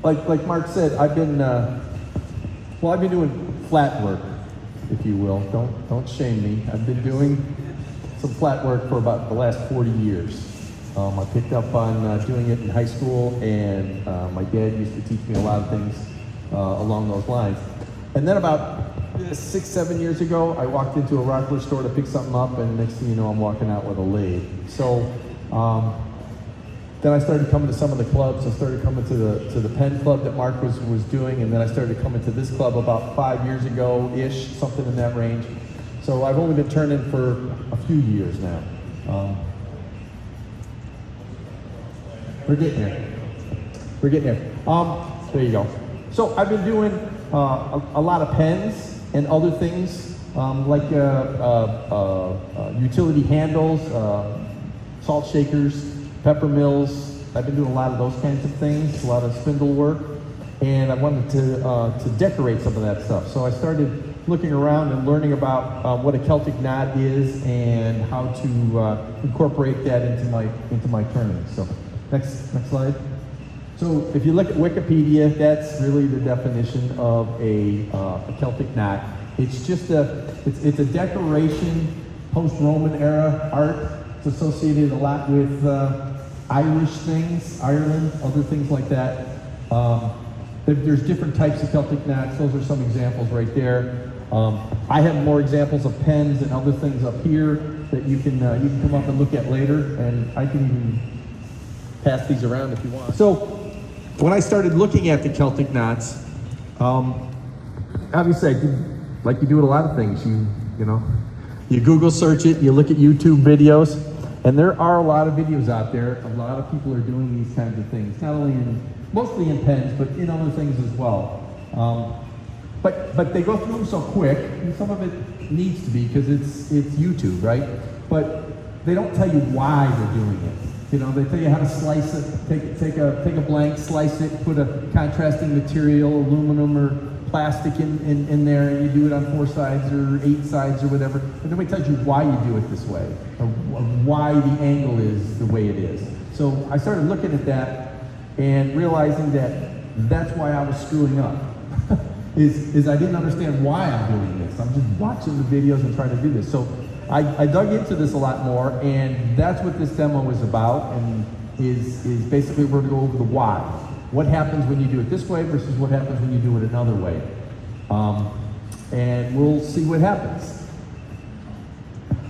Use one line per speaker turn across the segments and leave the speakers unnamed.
Like Mark said, I've been doing flat work, if you will. Don't shame me. I've been doing some flat work for about the last 40 years. I picked up on doing it in high school, and my dad used to teach me a lot of things along those lines. And then about 6-7 years ago, I walked into a rockwood store to pick something up, and next thing you know, I'm walking out with a lathe. So then I started coming to some of the clubs. I started coming to the pen club that Mark was doing, and then I started coming to this club about 5 years ago-ish, something in that range. So I've only been turning for a few years now. We're getting there. We're getting there. There you go. So I've been doing a lot of pens and other things like utility handles, salt shakers, pepper mills. I've been doing a lot of those kinds of things, a lot of spindle work, and I wanted to decorate some of that stuff. So I started looking around and learning about what a Celtic knot is and how to incorporate that into my turning. So next slide. So if you look at Wikipedia, that's really the definition of a Celtic knot. It's just it's a decoration, post-Roman era art. It's associated a lot with Irish things, Ireland, other things like that. There's different types of Celtic knots. Those are some examples right there. I have more examples of pens and other things up here that you can come up and look at later, and I can even pass these around if you want. So when I started looking at the Celtic knots, obviously I did, like you do with a lot of things, you Google search it, you look at YouTube videos, and there are a lot of videos out there. A lot of people are doing these kinds of things, not only mostly in pens, but in other things as well. But they go through them so quick, and some of it needs to be because it's YouTube, right? But they don't tell you why they're doing it. They tell you how to slice it, take a blank, slice it, put a contrasting material, aluminum or plastic in there, and you do it on 4 sides or 8 sides or whatever. But nobody tells you why you do it this way, or why the angle is the way it is. So I started looking at that and realizing that that's why I was screwing up. is I didn't understand why I'm doing this. I'm just watching the videos and trying to do this. So I dug into this a lot more, and that's what this demo is about, and is basically we're going to go over the why. What happens when you do it this way versus what happens when you do it another way. And we'll see what happens.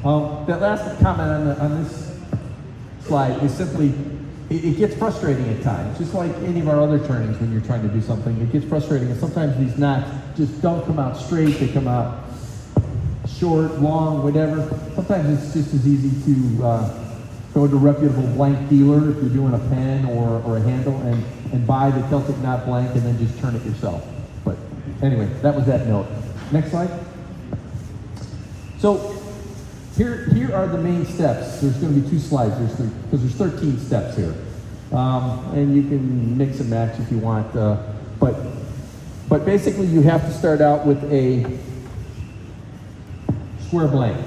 That last comment on this slide is simply, it gets frustrating at times, just like any of our other turnings when you're trying to do something. It gets frustrating, and sometimes these knots just don't come out straight, they come out short, long, whatever. Sometimes it's just as easy to go to a reputable blank dealer if you're doing a pen or a handle and buy the Celtic knot blank and then just turn it yourself. But anyway, that was that note. Next slide. So here are the main steps. There's going to be 2 slides because there's 13 steps here. And you can mix and match if you want. But basically you have to start out with a square blank.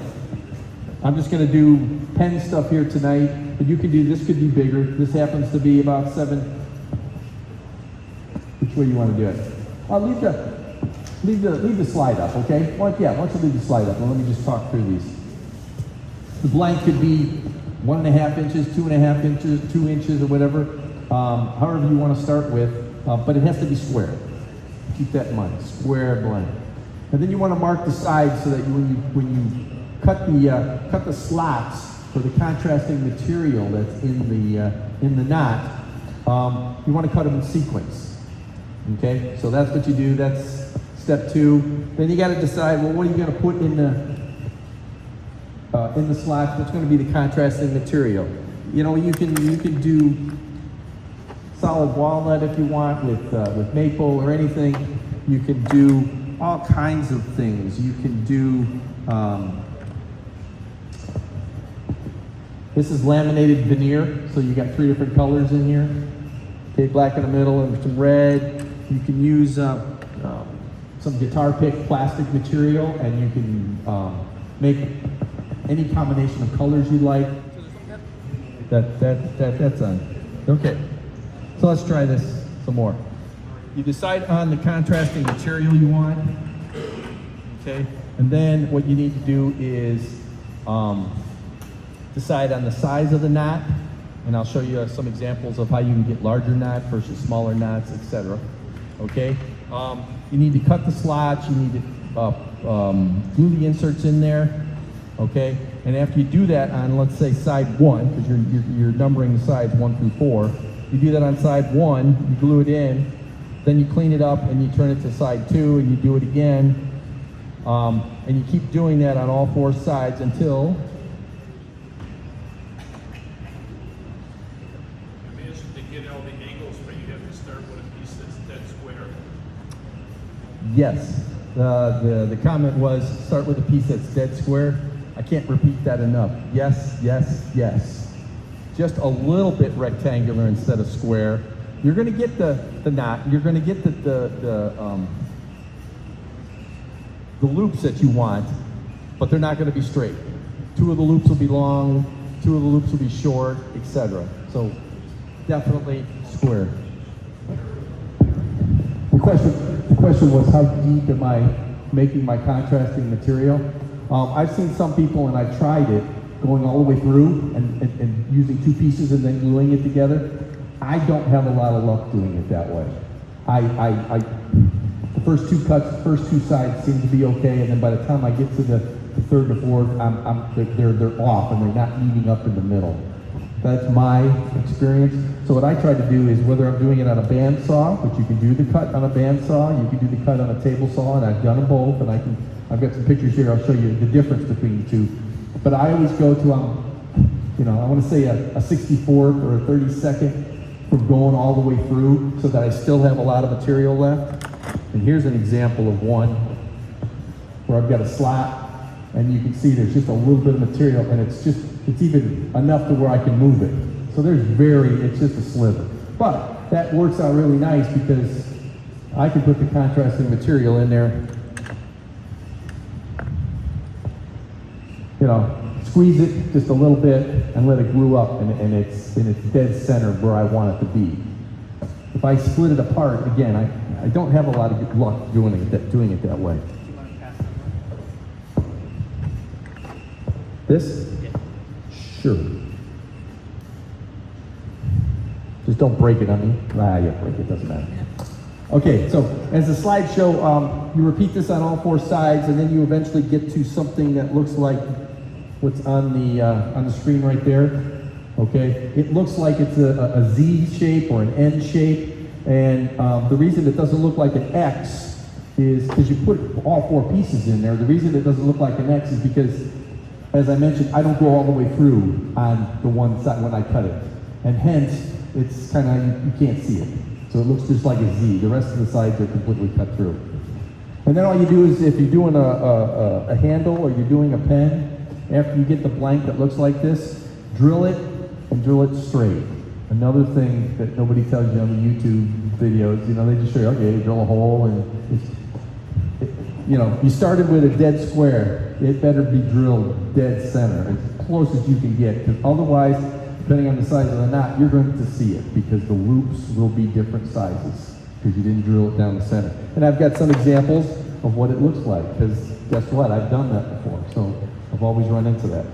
I'm just going to do pen stuff here tonight, but you can do, this could be bigger. This happens to be about 7. Which way you want to do it? I'll leave the slide up, okay? Well, yeah, why don't you leave the slide up, and let me just talk through these. The blank could be 1.5 inches, 2.5 inches, 2 inches, or whatever, however you want to start with, but it has to be square. Keep that in mind, square blank. And then you want to mark the sides so that when you cut the slots for the contrasting material that's in the knot, you want to cut them in sequence. Okay, so that's what you do. That's step 2. Then you got to decide, well, what are you going to put in the slots? What's going to be the contrasting material? You can do solid walnut if you want with maple or anything. You can do all kinds of things. You can do, this is laminated veneer, so you got 3 different colors in here. Okay, black in the middle and some red. You can use some guitar pick plastic material, and you can make any combination of colors you like. That's on. Okay. So let's try this some more. You decide on the contrasting material you want, okay? And then what you need to do is decide on the size of the knot, and I'll show you some examples of how you can get larger knots versus smaller knots, etc. Okay? You need to cut the slots, you need to glue the inserts in there, okay? And after you do that on, let's say, side 1, because you're numbering the sides 1 through 4, you do that on side 1, you glue it in, then you clean it up and you turn it to side 2 and you do it again, and you keep doing that on all 4 sides until yes. The comment was start with a piece that's dead square. I can't repeat that enough. Yes, yes, yes. Just a little bit rectangular instead of square. You're going to get the knot. You're going to get the loops that you want, but they're not going to be straight. 2 of the loops will be long, 2 of the loops will be short, etc. So definitely square. The question was, how deep am I making my contrasting material? I've seen some people, and I tried it, going all the way through and using 2 pieces and then gluing it together. I don't have a lot of luck doing it that way. The first 2 cuts, first 2 sides seem to be okay, and then by the time I get to the 3rd or 4th, they're off and they're not meeting up in the middle. That's my experience. So what I try to do is, whether I'm doing it on a bandsaw, which you can do the cut on a bandsaw, you can do the cut on a table saw, and I've done them both, and I've got some pictures here. I'll show you the difference between the 2. But I always go to, I want to say a 64th or a 32nd from going all the way through, so that I still have a lot of material left. And here's an example of one where I've got a slot, and you can see there's just a little bit of material, and it's even enough to where I can move it. So it's just a sliver. But that works out really nice because I can put the contrasting material in there, squeeze it just a little bit and let it glue up, and it's dead center where I want it to be. If I split it apart, again, I don't have a lot of good luck doing it that way. This? Yeah. Sure. Just don't break it on me. Yeah, break it, doesn't matter. Okay, so as the slide show, you repeat this on all 4 sides, and then you eventually get to something that looks like what's on the screen right there. Okay, it looks like it's a Z shape or an N shape, and the reason it doesn't look like an X is because you put all 4 pieces in there. The reason it doesn't look like an X is because, as I mentioned, I don't go all the way through on the one side when I cut it, and hence it's kind of, you can't see it. So it looks just like a Z. The rest of the sides are completely cut through. And then all you do is, if you're doing a handle or you're doing a pen, after you get the blank that looks like this, drill it and drill it straight. Another thing that nobody tells you on the YouTube videos, they just show you, okay, drill a hole, and you started with a dead square. It better be drilled dead center, as close as you can get, because otherwise, depending on the size of the knot, you're going to see it, because the loops will be different sizes, because you didn't drill it down the center. And I've got some examples of what it looks like, because guess what? I've done that before, so I've always run into that.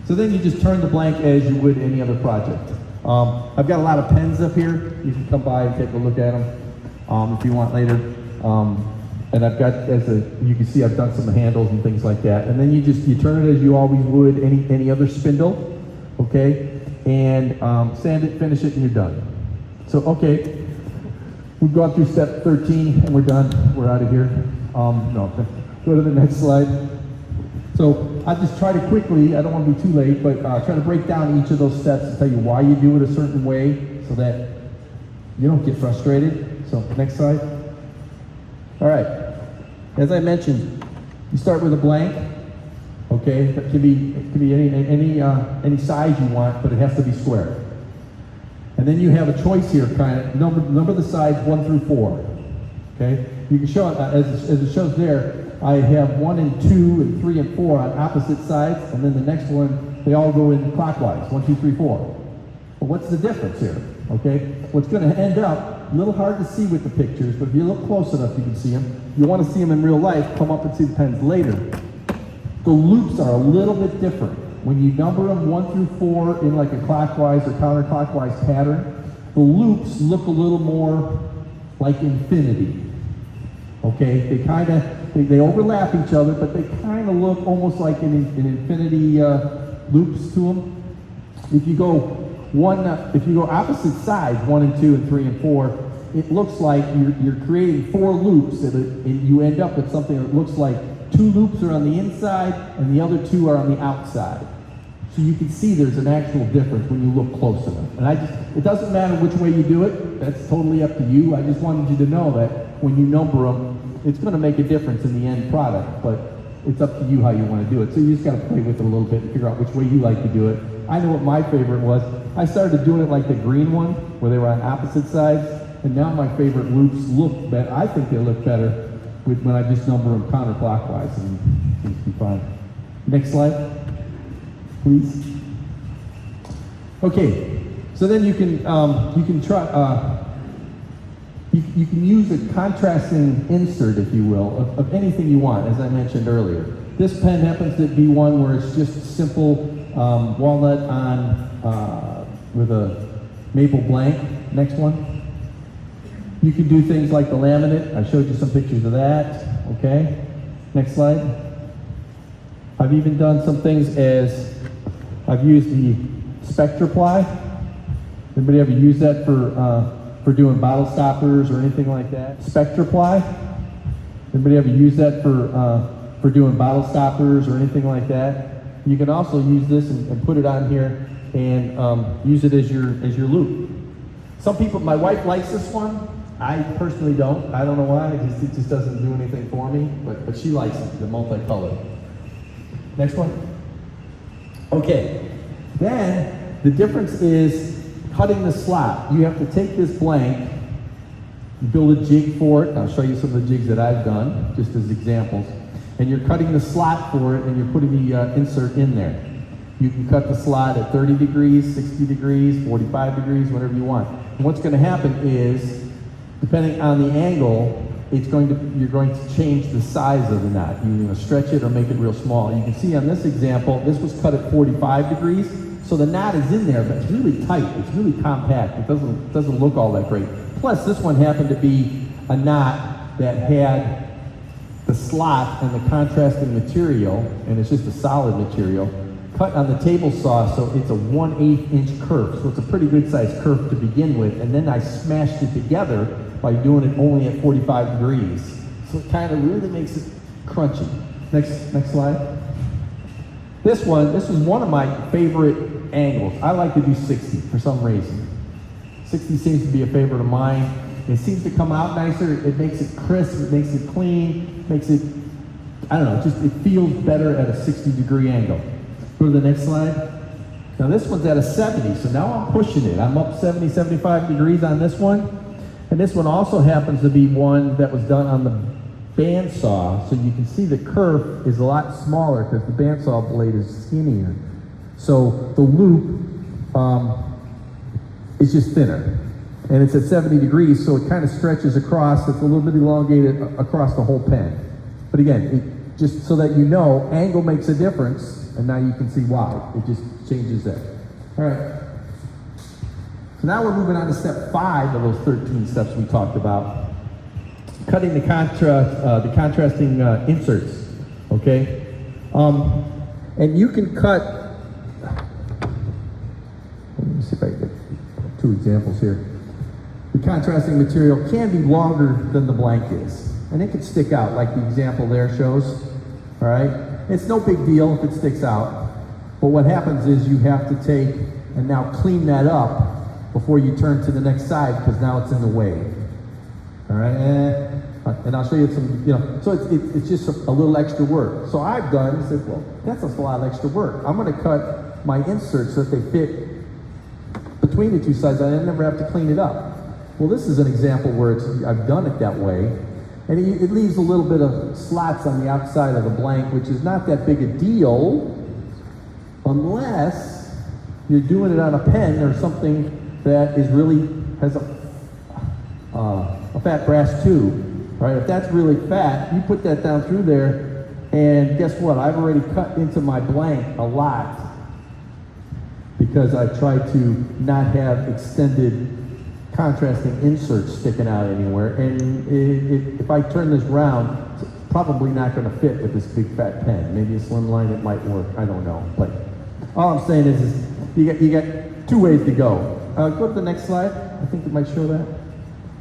So then you just turn the blank as you would any other project. I've got a lot of pens up here. You can come by and take a look at them if you want later. And I've got, you can see, I've done some handles and things like that. And then you turn it as you always would any other spindle, okay? And sand it, finish it, and you're done. So, okay, we've gone through step 13, and we're done. We're out of here. No, go to the next slide. So I just try to quickly, I don't want to be too late, but try to break down each of those steps and tell you why you do it a certain way so that you don't get frustrated. So next slide. All right. As I mentioned, you start with a blank. Okay, it can be any size you want, but it has to be square. And then you have a choice here, kind of number the sides 1 through 4. Okay, you can show it as it shows there. I have 1 and 2 and 3 and 4 on opposite sides, and then the next one, they all go in clockwise, 1, 2, 3, 4. But what's the difference here? okay? What's going to end up, a little hard to see with the pictures, but if you look close enough, you can see them. You want to see them in real life, come up and see the pens later. The loops are a little bit different. When you number them 1 through 4 in like a clockwise or counterclockwise pattern, the loops look a little more like infinity. Okay, they overlap each other, but they kind of look almost like an infinity loops to them. If you go opposite sides, 1 and 2 and 3 and 4, it looks like you're creating 4 loops, and you end up with something that looks like 2 loops are on the inside and the other 2 are on the outside. So you can see there's an actual difference when you look close enough. And it doesn't matter which way you do it. That's totally up to you. I just wanted you to know that when you number them, it's going to make a difference in the end product, but it's up to you how you want to do it. So you just got to play with it a little bit and figure out which way you like to do it. I know what my favorite was. I started doing it like the green one, where they were on opposite sides, and now my favorite loops look better. I think they look better when I just number them counterclockwise, and things be fine. Next slide, please. Okay, so then you can try. You can use a contrasting insert, if you will, of anything you want, as I mentioned earlier. This pen happens to be one where it's just simple walnut on with a maple blank. Next one. You can do things like the laminate. I showed you some pictures of that. Okay. Next slide. I've even done some things as I've used the Spectraply. Anybody ever use that for doing bottle stoppers or anything like that? Spectraply. Anybody ever use that for doing bottle stoppers or anything like that? You can also use this and put it on here and use it as your loop. Some people, my wife likes this one. I personally don't. I don't know why. It just doesn't do anything for me. But she likes it, the multicolored. Next one. Okay. Then the difference is cutting the slot. You have to take this blank, build a jig for it. I'll show you some of the jigs that I've done, just as examples. And you're cutting the slot for it, and you're putting the insert in there. You can cut the slot at 30 degrees, 60 degrees, 45 degrees, whatever you want. And what's going to happen is, depending on the angle, you're going to change the size of the knot. You're going to stretch it or make it real small. You can see on this example, this was cut at 45 degrees. So the knot is in there, but it's really tight. It's really compact. It doesn't look all that great. Plus, this one happened to be a knot that had the slot and the contrasting material, and it's just a solid material, cut on the table saw, so it's a 1/8 inch curve. So it's a pretty good sized curve to begin with. And then I smashed it together by doing it only at 45 degrees. So it kind of really makes it crunchy. Next slide. This was one of my favorite angles. I like to do 60 for some reason. 60 seems to be a favorite of mine. It seems to come out nicer. It makes it crisp. It makes it clean. Makes it, I don't know, it feels better at a 60-degree angle. Go to the next slide. Now this one's at a 70, so now I'm pushing it. I'm up 70, 75 degrees on this one. And this one also happens to be one that was done on the bandsaw, so you can see the curve is a lot smaller because the bandsaw blade is skinnier. So the loop is just thinner. And it's at 70 degrees, so it kind of stretches across. It's a little bit elongated across the whole pen. But again, just so that you know, angle makes a difference, and now you can see why. It just changes that. All right. So now we're moving on to step 5 of those 13 steps we talked about. Cutting the contrasting inserts, okay? And you can cut, let me see if I can get 2 examples here. The contrasting material can be longer than the blank is, and it can stick out like the example there shows, all right? It's no big deal if it sticks out, but what happens is you have to take and now clean that up before you turn to the next side because now it's in the way, all right? And I'll show you some, so it's just a little extra work. So I've done, I said, well, that's a lot of extra work. I'm gonna cut my inserts so that they fit between the 2 sides and I never have to clean it up. Well, this is an example where I've done it that way. And it leaves a little bit of slots on the outside of the blank, which is not that big a deal unless you're doing it on a pen or something that is really, has a fat brass tube, right? If that's really fat, you put that down through there, and guess what? I've already cut into my blank a lot because I try to not have extended contrasting inserts sticking out anywhere. And if I turn this round, it's probably not going to fit with this big fat pen. Maybe a slim line, it might work. I don't know. But all I'm saying is you got two ways to go. Go to the next slide. I think it might show that.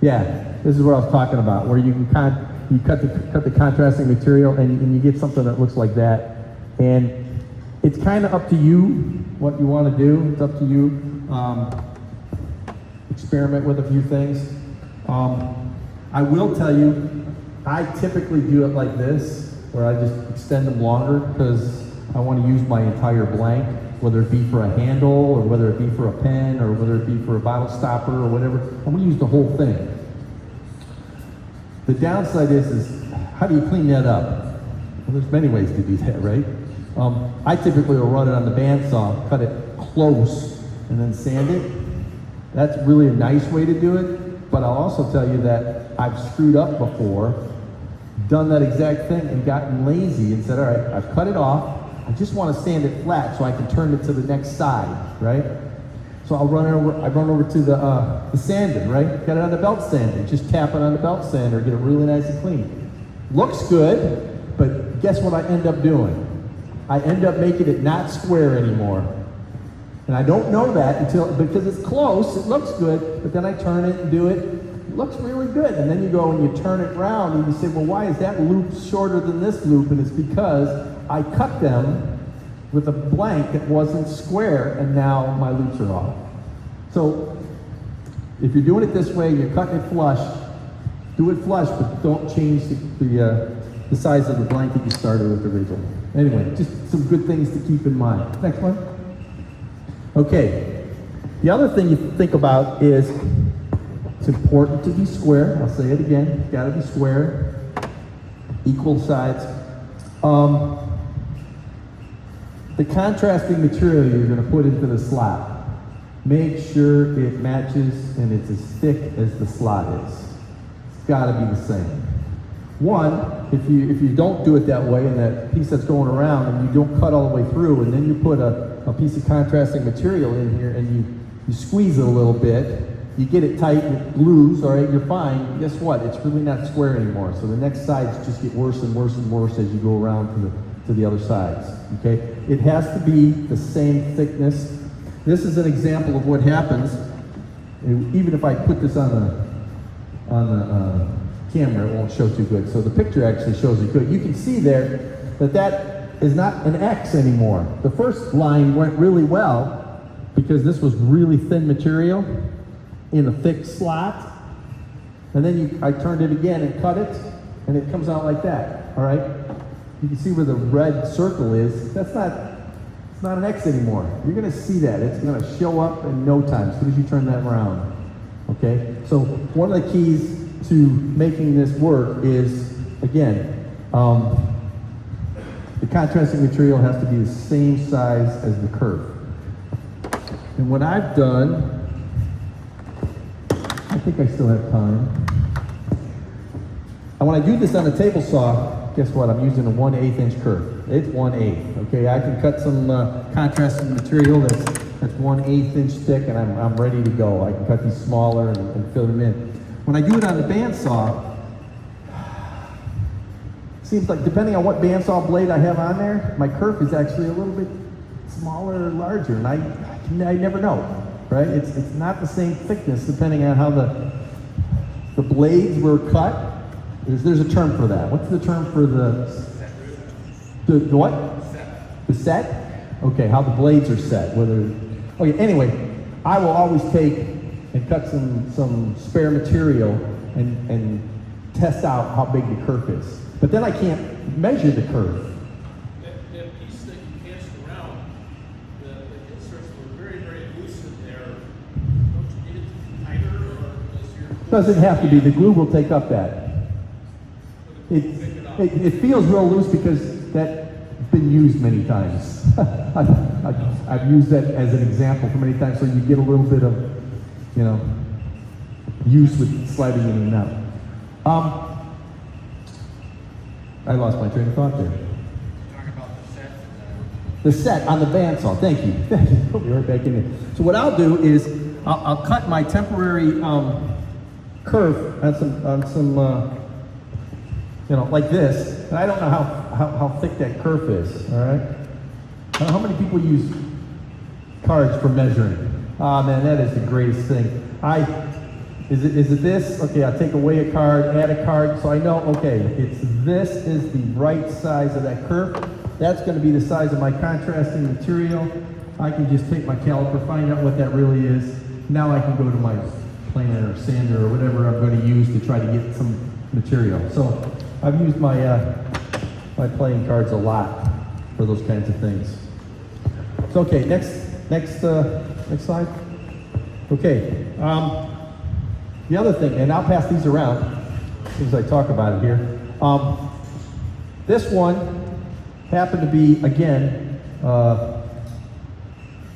Yeah, this is what I was talking about, where you can cut the contrasting material and you get something that looks like that. And it's kind of up to you what you want to do. It's up to you. Experiment with a few things. I will tell you, I typically do it like this, where I just extend them longer because I want to use my entire blank, whether it be for a handle or whether it be for a pen or whether it be for a bottle stopper or whatever. I'm going to use the whole thing. The downside is how do you clean that up? Well, there's many ways to do that, right? I typically will run it on the bandsaw, cut it close, and then sand it. That's really a nice way to do it, but I'll also tell you that I've screwed up before, done that exact thing, and gotten lazy and said, all right, I've cut it off, I just want to sand it flat so I can turn it to the next side, right? So I run over to the sander, right? Got it on the belt sander, just tap it on the belt sander, get it really nice and clean. Looks good, but guess what I end up doing? I end up making it not square anymore. And I don't know that because it's close, it looks good, but then I turn it and do it, it looks really good. And then you go and you turn it around and you say, well, why is that loop shorter than this loop? And it's because I cut them with a blank that wasn't square, and now my loops are off. So if you're doing it this way, you're cutting it flush, do it flush, but don't change the size of the blank that you started with originally. Anyway, just some good things to keep in mind. Next one. Okay, the other thing you think about is it's important to be square. I'll say it again, it's got to be square, equal sides. The contrasting material you're going to put into the slot, make sure it matches and it's as thick as the slot is. It's got to be the same. One, if you don't do it that way, and that piece that's going around and you don't cut all the way through, and then you put a piece of contrasting material in here and you squeeze it a little bit, you get it tight and it glues, all right, you're fine. Guess what? It's really not square anymore. So the next sides just get worse and worse and worse as you go around to the other sides, okay? It has to be the same thickness. This is an example of what happens. Even if I put this on the camera, it won't show too good. So the picture actually shows it good. You can see there that is not an X anymore. The first line went really well because this was really thin material in a thick slot. And then I turned it again and cut it, and it comes out like that, all right? You can see where the red circle is. It's not an X anymore. You're gonna see that. It's gonna show up in no time as soon as you turn that around, okay? So one of the keys to making this work is, again, the contrasting material has to be the same size as the curve. And what I've done, I think I still have time. And when I do this on a table saw, guess what? I'm using a 1/8 inch curve. It's 1/8, okay? I can cut some contrasting material that's 1/8 inch thick, and I'm ready to go. I can cut these smaller and fill them in. When I do it on the bandsaw, seems like depending on what bandsaw blade I have on there, my kerf is actually a little bit smaller or larger, and I never know, right? It's not the same thickness depending on how the blades were cut. There's a term for that. What's the term for the what? The set? Okay, how the blades are set. Okay, anyway, I will always take and cut some spare material and test out how big the kerf is. But then I can't measure the curve.
That piece that you cast around, the inserts were very, very loose in there. Don't you need it tighter, or is your...
Doesn't have to be. The glue will take up that. It feels real loose because that's been used many times. I've used that as an example for many times, so you get a little bit of you know, use with sliding in and out. I lost my train of thought there.
Talk about the set.
The set on the bandsaw. Thank you. Thank you. Put me right back in there. So what I'll do is I'll cut my temporary curve on some you know, like this. And I don't know how thick that kerf is. All right. I don't know how many people use cards for measuring. Ah, man, that is the greatest thing. Is it this? Okay, I'll take away a card, add a card, so I know, okay, this is the right size of that curve. That's going to be the size of my contrasting material. I can just take my caliper, find out what that really is. Now I can go to my planer or sander or whatever I'm going to use to try to get some material. So I've used my my playing cards a lot for those kinds of things. So okay, next slide. Okay. The other thing, and I'll pass these around as soon as I talk about it here. This one happened to be, again, I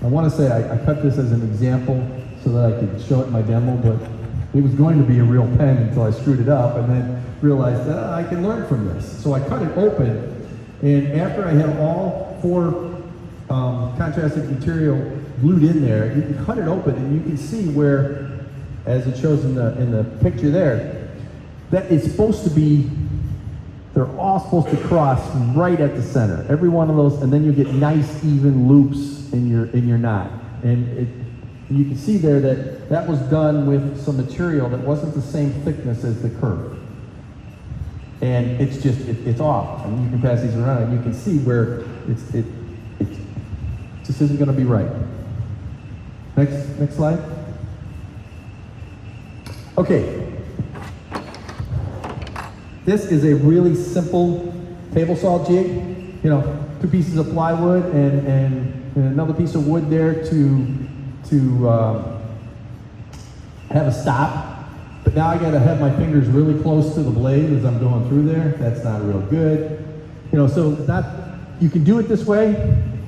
want to say I cut this as an example so that I could show it in my demo, but it was going to be a real pen until I screwed it up and then realized that I can learn from this. So I cut it open, and after I had all four contrasting material glued in there, you can cut it open and you can see where, as it shows in the picture there, that it's supposed to be, they're all supposed to cross right at the center. Every one of those, and then you get nice even loops in your knot. And you can see there that was done with some material that wasn't the same thickness as the curve. And it's just, it's off. And you can pass these around and you can see where it just isn't gonna be right. Next slide. Okay, this is a really simple table saw jig. You know, 2 pieces of plywood and another piece of wood there to have a stop. But now I got to have my fingers really close to the blade as I'm going through there. That's not real good. You know, so you can do it this way,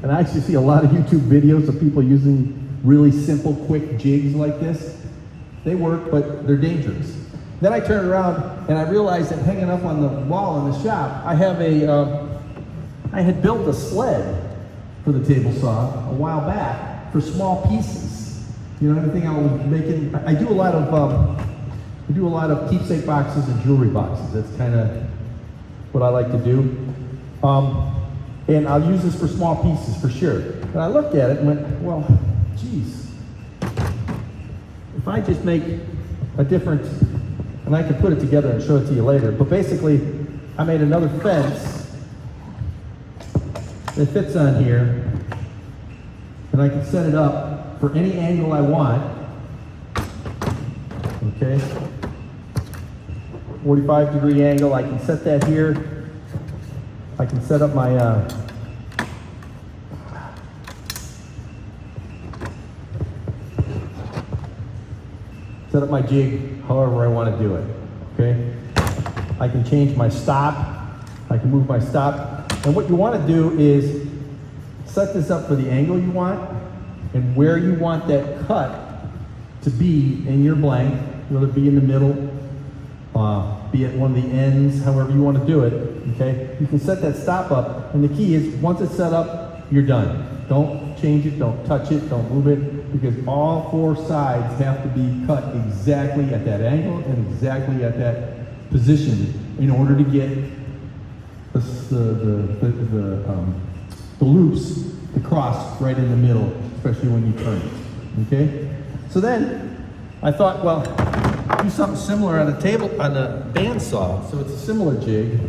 and I actually see a lot of YouTube videos of people using really simple, quick jigs like this. They work, but they're dangerous. Then I turned around and I realized that hanging up on the wall in the shop, I have I had built a sled for the table saw a while back for small pieces. You know, anything I was making. I do a lot of keepsake boxes and jewelry boxes. That's kind of what I like to do. And I'll use this for small pieces for sure. And I looked at it and went, well, geez. If I just make a different, and I can put it together and show it to you later, but basically I made another fence that fits on here, and I can set it up for any angle I want. Okay, 45-degree angle, I can set that here. I can set up my set up my jig however I want to do it, okay? I can change my stop, I can move my stop, and what you want to do is set this up for the angle you want and where you want that cut to be in your blank, whether it be in the middle, be at one of the ends, however you want to do it, okay? You can set that stop up, and the key is once it's set up, you're done. Don't change it, don't touch it, don't move it, because all 4 sides have to be cut exactly at that angle and exactly at that position in order to get the loops to cross right in the middle, especially when you turn it, okay? So then I thought, well, do something similar on the bandsaw. So it's a similar jig,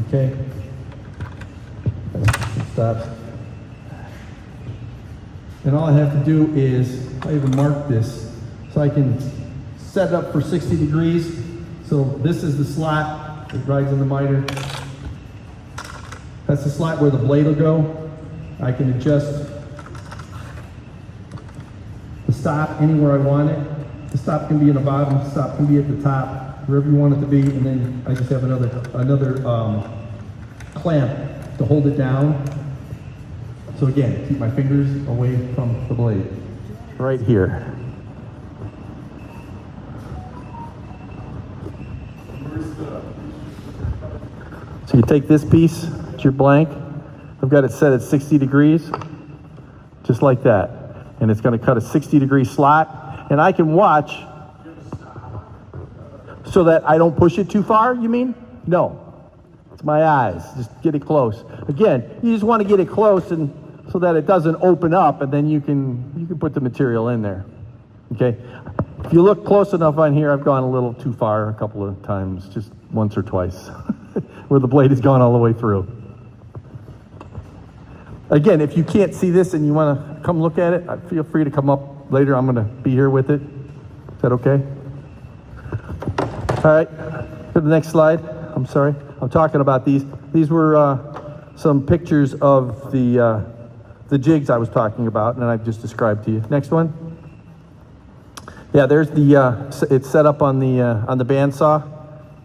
okay? Stops. And all I have to do is, I even mark this, so I can set it up for 60 degrees. So this is the slot that rides in the miter. That's the slot where the blade will go. I can adjust the stop anywhere I want it. The stop can be in the bottom, the stop can be at the top, wherever you want it to be, and then I just have another clamp to hold it down. So again, keep my fingers away from the blade. Right here. You take this piece, it's your blank. I've got it set at 60 degrees, just like that. And it's going to cut a 60-degree slot. And I can watch so that I don't push it too far, you mean? No. It's my eyes. Just get it close. Again, you just want to get it close and so that it doesn't open up, and then you can put the material in there. Okay? If you look close enough on here, I've gone a little too far a couple of times, just once or twice, where the blade has gone all the way through. Again, if you can't see this and you want to come look at it, feel free to come up later. I'm going to be here with it. Is that okay? All right. Go to the next slide. I'm sorry. I'm talking about these. These were some pictures of the jigs I was talking about, and I've just described to you. Next one. Yeah, there's the. It's set up on the bandsaw.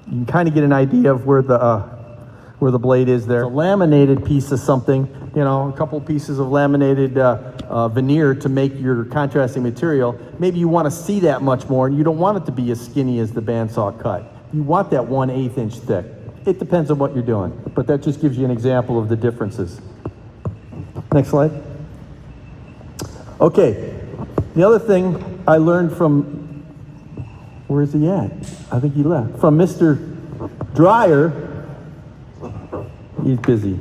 You can kind of get an idea of where the blade is there. It's a laminated piece of something, you know, a couple pieces of laminated veneer to make your contrasting material. Maybe you want to see that much more, and you don't want it to be as skinny as the bandsaw cut. You want that 1/8 inch thick. It depends on what you're doing, but that just gives you an example of the differences. Next slide. Okay, the other thing I learned from, where is he at? I think he left. From Mr. Dryer, he's busy,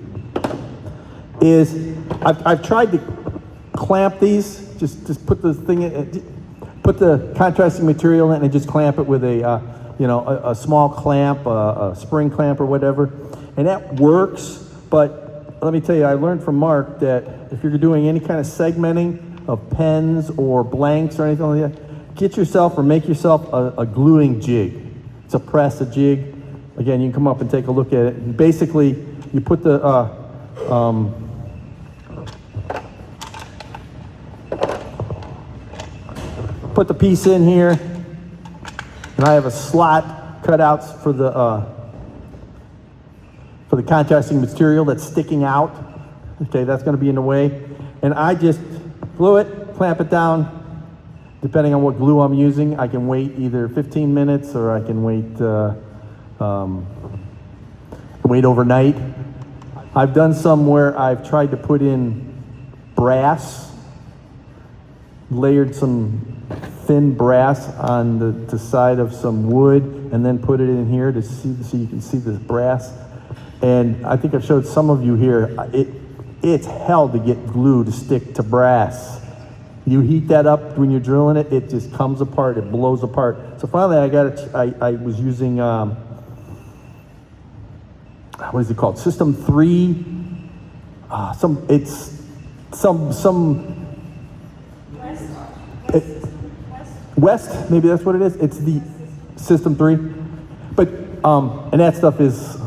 is I've tried to clamp these, just put the thing in, put the contrasting material in and just clamp it with a small clamp, a spring clamp or whatever, and that works. But let me tell you, I learned from Mark that if you're doing any kind of segmenting of pens or blanks or anything like that, get yourself or make yourself a gluing jig. It's a press, a jig. Again, you can come up and take a look at it. And basically, you put the piece in here, and I have a slot cut out for the contrasting material that's sticking out. Okay, that's going to be in the way, and I just glue it, clamp it down. Depending on what glue I'm using, I can wait either 15 minutes or I can wait overnight. I've done some where I've tried to put in brass, layered some thin brass on the side of some wood, and then put it in here to see, so you can see the brass. And I think I've showed some of you here. It's hell to get glue to stick to brass. You heat that up when you're drilling it, it just comes apart, it blows apart. So finally I got it, I was using, what is it called? System 3, West, maybe that's what it is. It's the System 3. But, and that stuff is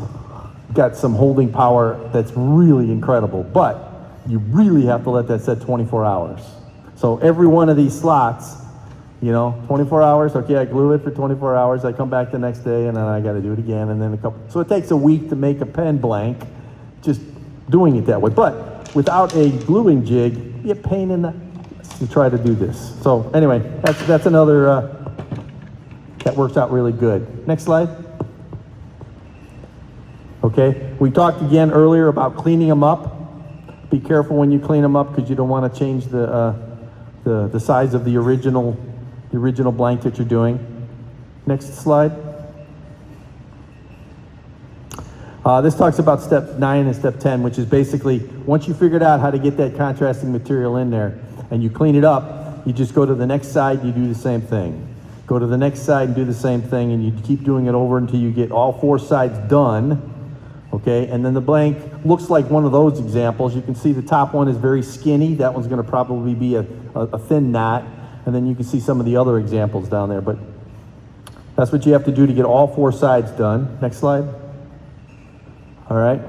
got some holding power that's really incredible, but you really have to let that set 24 hours. So every one of these slots, 24 hours, okay, I glue it for 24 hours, I come back the next day, and then I gotta do it again, and then so it takes a week to make a pen blank, just doing it that way. But without a gluing jig, you get pain in the to try to do this. So anyway, that's another, that works out really good. Next slide. Okay, we talked again earlier about cleaning them up. Be careful when you clean them up because you don't want to change the size of the original blank that you're doing. Next slide. This talks about step 9 and step 10, which is basically once you figured out how to get that contrasting material in there and you clean it up, you just go to the next side, you do the same thing. Go to the next side and do the same thing, and you keep doing it over until you get all 4 sides done. Okay, and then the blank looks like one of those examples. You can see the top one is very skinny. That one's going to probably be a thin knot. And then you can see some of the other examples down there. But that's what you have to do to get all 4 sides done. Next slide. All right.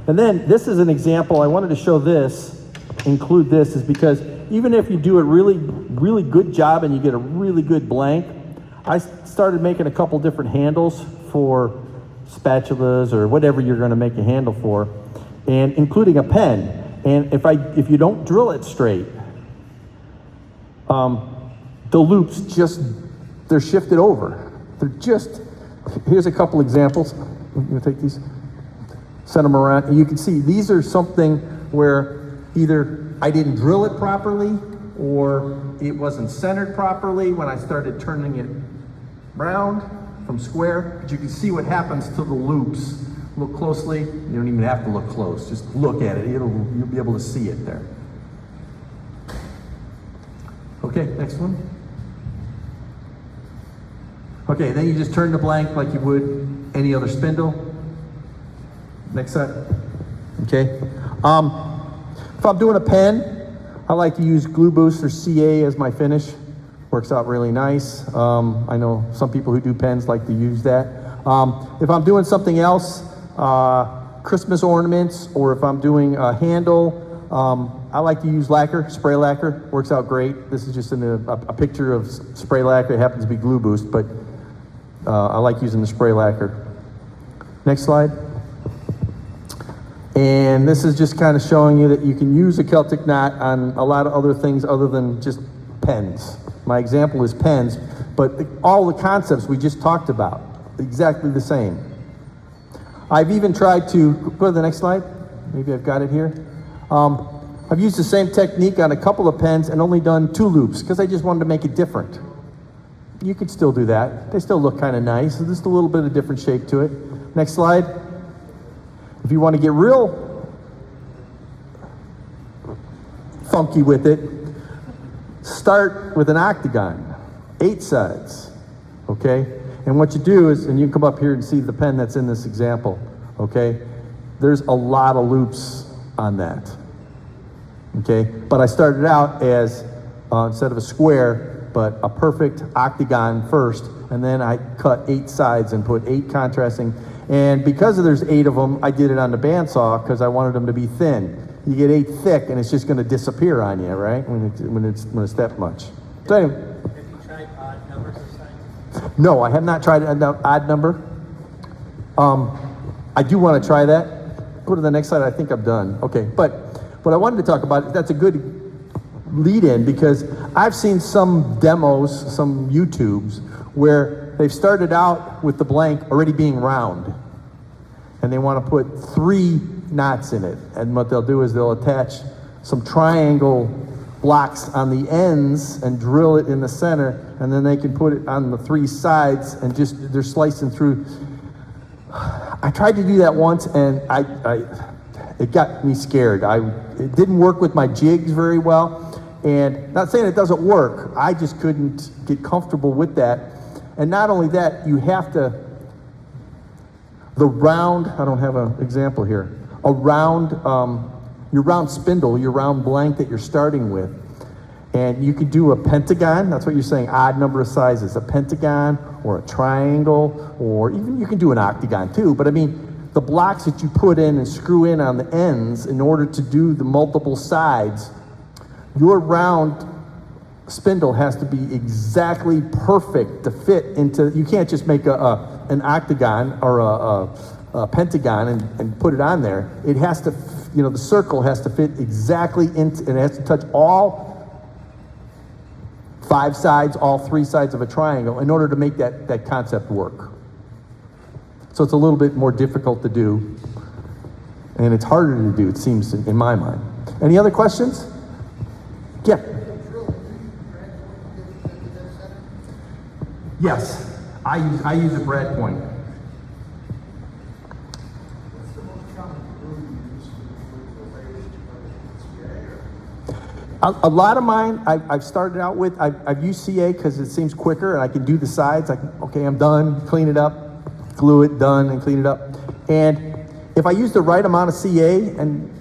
And then this is an example. I wanted to show this, include this, is because even if you do a really, really good job and you get a really good blank, I started making a couple different handles for spatulas or whatever you're going to make a handle for, and including a pen. And if you don't drill it straight, the loops they're shifted over. Here's a couple examples. I'm going to take these. send them around. And you can see these are something where either I didn't drill it properly or it wasn't centered properly when I started turning it round from square. But you can see what happens to the loops. Look closely. You don't even have to look close. Just look at it. You'll be able to see it there. Okay, next one. Okay, then you just turn the blank like you would any other spindle. Next set. Okay. If I'm doing a pen, I like to use Glue Boost or CA as my finish. Works out really nice. I know some people who do pens like to use that. If I'm doing something else, Christmas ornaments, or if I'm doing a handle, I like to use lacquer, spray lacquer. Works out great. This is just a picture of spray lacquer. It happens to be Glue Boost, but I like using the spray lacquer. Next slide. And this is just kind of showing you that you can use a Celtic Knot on a lot of other things other than just pens. My example is pens, but all the concepts we just talked about, exactly the same. I've even tried to, go to the next slide. Maybe I've got it here. I've used the same technique on a couple of pens and only done 2 loops because I just wanted to make it different. You could still do that. They still look kind of nice. Just a little bit of different shape to it. Next slide. If you want to get real funky with it, start with an octagon, 8 sides, okay? And what you do is, and you can come up here and see the pen that's in this example, okay? There's a lot of loops on that, okay? But I started out as, instead of a square, but a perfect octagon first, and then I cut 8 sides and put 8 contrasting. And because there's 8 of them, I did it on the bandsaw because I wanted them to be thin. You get 8 thick, and it's just going to disappear on you, right? When it's that much. So anyway.
Have you tried odd numbers of sides?
No, I have not tried an odd number. I do want to try that. Go to the next slide. I think I'm done. Okay, but what I wanted to talk about, that's a good lead-in because I've seen some demos, some YouTubes, where they've started out with the blank already being round. And they want to put 3 knots in it. And what they'll do is they'll attach some triangle blocks on the ends and drill it in the center, and then they can put it on the 3 sides and just, they're slicing through. I tried to do that once and it got me scared. It didn't work with my jigs very well. And not saying it doesn't work, I just couldn't get comfortable with that. And not only that, you have to, the round, I don't have an example here, a round, your round spindle, your round blank that you're starting with. And you could do a pentagon, that's what you're saying, odd number of sizes, a pentagon or a triangle, or even you can do an octagon too. But I mean, the blocks that you put in and screw in on the ends in order to do the multiple sides, your round spindle has to be exactly perfect to fit into, you can't just make an octagon or a pentagon and put it on there. It has to, the circle has to fit exactly into, and it has to touch all 5 sides, all 3 sides of a triangle in order to make that concept work. So it's a little bit more difficult to do, and it's harder to do, it seems, in my mind. Any other questions? Yeah. Yes, I use a brad point.
What's the most common glue you use for the
A lot of mine, I've started out with, I've used CA because it seems quicker and I can do the sides. Okay, I'm done, clean it up, glue it, done, and clean it up. And if I use the right amount of CA and,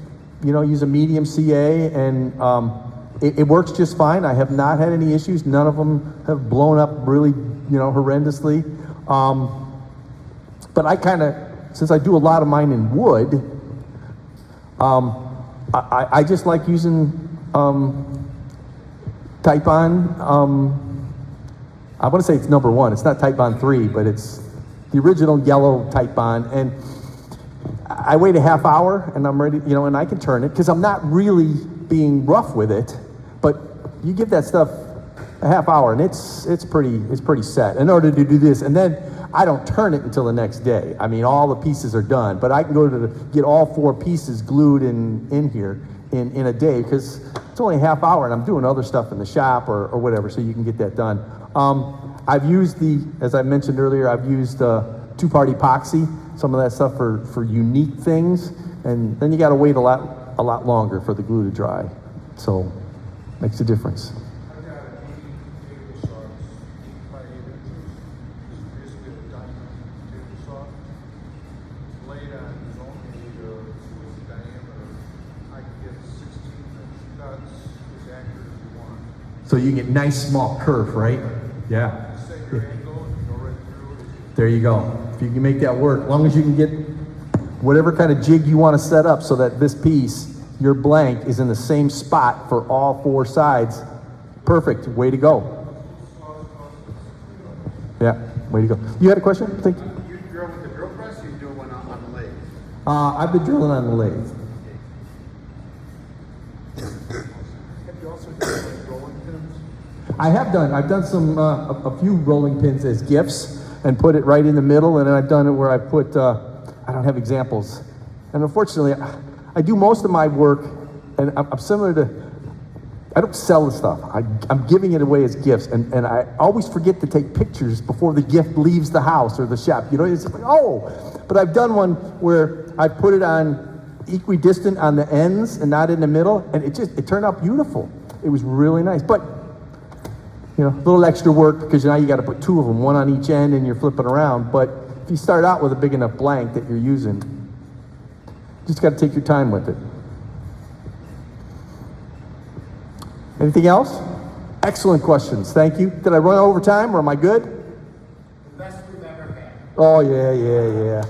use a medium CA and it works just fine. I have not had any issues. None of them have blown up really, horrendously. But I kind of, since I do a lot of mine in wood, I just like using Type-On. I want to say it's number 1. It's not Type-On 3, but it's the original yellow Type-On. And I wait a half hour and I'm ready, and I can turn it because I'm not really being rough with it. But you give that stuff a half hour, and it's pretty set in order to do this. And then I don't turn it until the next day. I mean, all the pieces are done, but I can go to get all 4 pieces glued in here in a day, because it's only a half hour, and I'm doing other stuff in the shop or whatever, so you can get that done. I've used as I mentioned earlier, I've used two-part epoxy, some of that stuff for unique things, and then you got to wait a lot longer for the glue to dry. So makes a difference.
I've got an 80 table saws, 8 by 8 inches. It's basically a diamond table saw. Blade on is only with diameter. I can get 16-inch cuts as accurate as you want.
So you get nice small kerf, right? Yeah.
Set your angle and go right through it.
There you go. If you can make that work, as long as you can get whatever kind of jig you want to set up so that this piece, your blank, is in the same spot for all 4 sides. Perfect. Way to go. Yeah, way to go. You had a question? Thank you.
You drill with the drill press, or you do one on the lathe?
I've been drilling on the lathe.
Have you also done like rolling pins?
I've done some, a few rolling pins as gifts and put it right in the middle, and then I've done it where I put, I don't have examples. And unfortunately, I do most of my work, and I'm similar to, I don't sell the stuff. I'm giving it away as gifts, and I always forget to take pictures before the gift leaves the house or the shop. You know, it's like, oh, but I've done one where I put it on equidistant on the ends and not in the middle, and it turned out beautiful. It was really nice, but you know, a little extra work, because now you got to put 2 of them, one on each end, and you're flipping around. But if you start out with a big enough blank that you're using, you just got to take your time with it. Anything else? Excellent questions. Thank you. Did I run over time, or am I good?
The best we've ever had.
Oh, yeah.